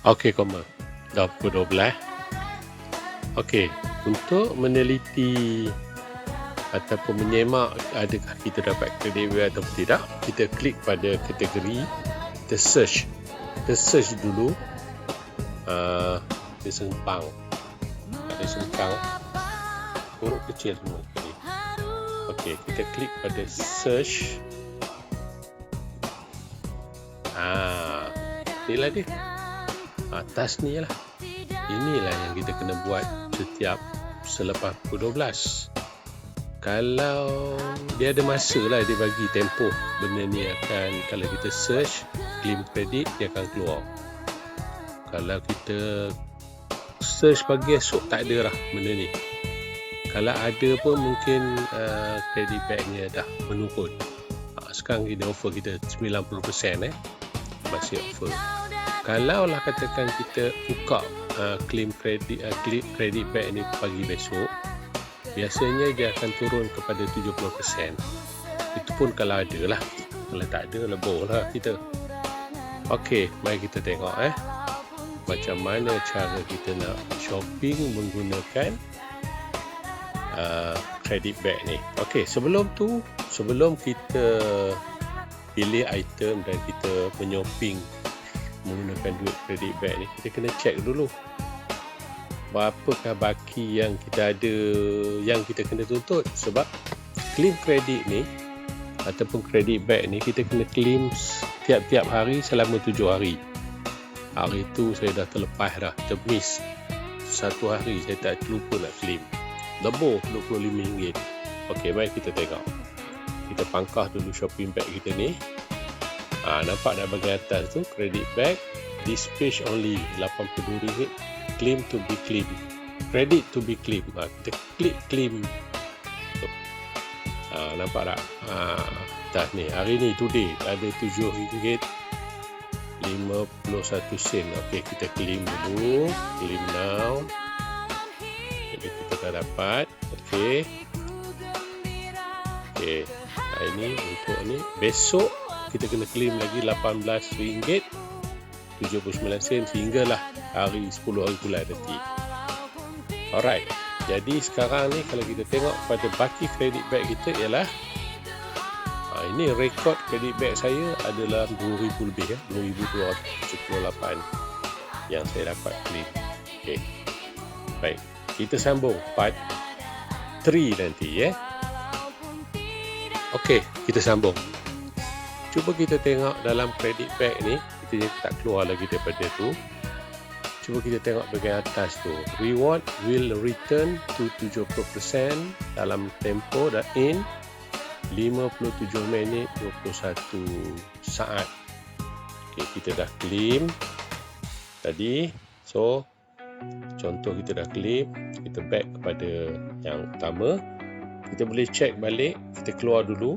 Okey, koma. Dah pukul 12. Okey, untuk meneliti ataupun menyemak adakah kita dapat kredit B atau tidak, kita klik pada kategori, kita search. Kita search dulu. Dia sengkang. Ada sengkang. Huruf kecil semua tadi. Okey, kita klik pada search. Inilah dia. Atas ni lah. Inilah yang kita kena buat selepas pukul 12. Kalau dia ada masa lah, dia bagi tempoh. Benda ni akan, kalau kita search claim kredit, dia akan keluar. Kalau kita search pagi esok, tak ada lah benda ni. Kalau ada pun mungkin kredit backnya dah menurun. Sekarang kita offer kita 90%, masih offer. Kalau lah katakan kita buka claim kredit back ni pagi besok, biasanya dia akan turun kepada 70%. Itu pun kalau ada lah. Kalau tak ada, lebur lah kita. Okey, mari kita tengok macam mana cara kita nak shopping menggunakan credit back ni. Okey, sebelum kita pilih item dan kita menyoping menggunakan duit credit back ni, kita kena check dulu berapakah baki yang kita ada, yang kita kena tuntut. Sebab claim kredit ni ataupun credit back ni, kita kena claim tiap-tiap hari selama 7 hari. Hari tu saya dah terlepas dah, termiss satu hari, saya tak lupa nak claim. Lebur RM25. Okey, mari kita tengok. Kita pangkah dulu shopping bag kita ni. Nampak dah bahagian atas tu, credit bag, this page only RM82, claim to be claim, credit to be claim. Kita klik claim. Nampak tak? Atas ni, hari ni, today, ada RM7.51. Okey, kita claim dulu, claim now. Jadi kita dah dapat. Okey, ini untuk ni. Besok kita kena claim lagi RM18.79 sehinggalah hari 10 hari bulan nanti. Alright, jadi sekarang ni kalau kita tengok pada baki credit back kita ialah ini rekod credit back saya adalah 2,000 lebih, 2,278 yang saya dapat claim. Okey, baik, kita sambung part 3 nanti. Okey, kita sambung. Cuba kita tengok dalam credit back ni, kita tak keluar lagi daripada tu. Cuba kita tengok bahagian atas tu. Reward will return to 70% dalam tempo dan in 57 minit 21 saat. Okey, kita dah claim tadi. So, contoh kita dah claim, kita back kepada yang utama. Kita boleh check balik, kita keluar dulu.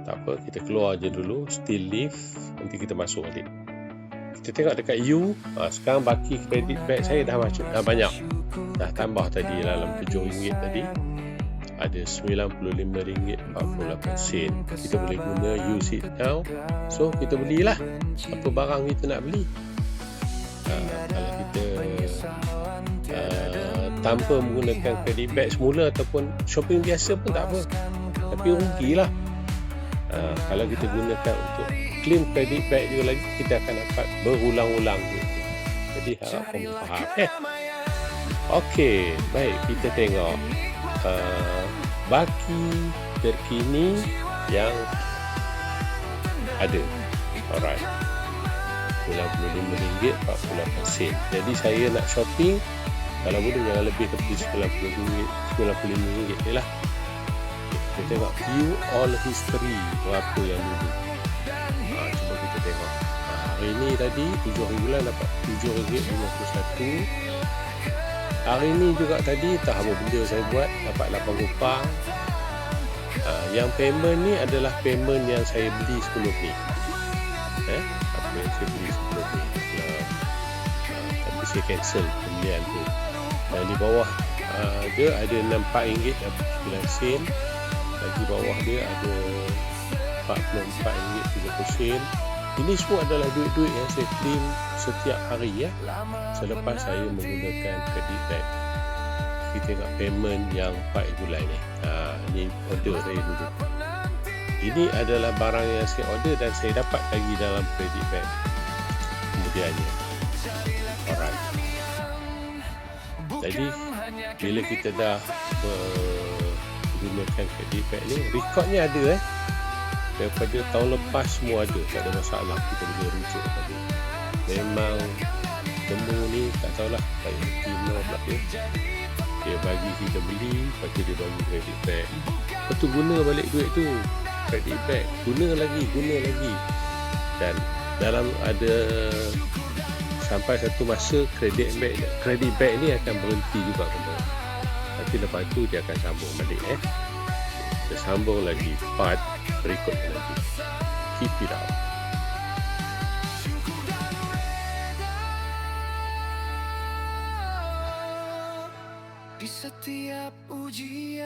Tak apa, kita keluar je dulu, still leave, nanti kita masuk balik. Kita tengok dekat U, sekarang baki credit back saya dah banyak, dah tambah tadi dalam RM7 tadi, ada RM95.48. Kita boleh guna use it now. So kita belilah apa barang kita nak beli. Kalau kita tanpa menggunakan credit back semula ataupun shopping biasa pun tak apa, tapi rugilah. Kalau kita gunakan untuk claim credit back juga lagi, kita akan dapat berulang-ulang gitu. Jadi harap kamu faham. Okey, baik, kita tengok baki terkini yang ada. Alright, RM95.48. Jadi saya nak shopping, kalau boleh jangan lebih daripada RM95 je lah. Kita tengok view all history, berapa yang dulu. Cuba kita tengok. Hari ni tadi 7 hari bulan dapat RM7.51. Hari ni juga tadi tak apa benda saya buat, dapat RM8. Yang payment ni adalah payment yang saya beli sebelum ni. Apa yang saya beli sebelum ni, tapi saya cancel pembelian tu. Dan di bawah dia ada RM64.9. Lagi bawah dia ada RM44.30. Ini semua adalah duit-duit yang saya claim setiap hari ya. Selepas saya menggunakan credit bank. Kita tengok payment yang 4 bulan ni. Ni order saya dulu. Ini adalah barang yang saya order dan saya dapat lagi dalam credit bank. Kemudiannya. Alright. Jadi, bila kita dah menggunakan credit bank ni, rekodnya ada daripada tahun lepas semua ada, tak ada masalah, kita boleh rujuk tadi. Memang temu ni tak tahulah kayak Tino pula dia bagi kita beli, lepas tu dia bagi credit back, lepas tu guna balik duit tu, credit back, guna lagi, dan dalam ada sampai satu masa credit back ni akan berhenti juga kembali. Tapi lepas tu dia akan sambung balik dia sambung lagi part berikutnya lagi. Keep it up. Di setiap ujian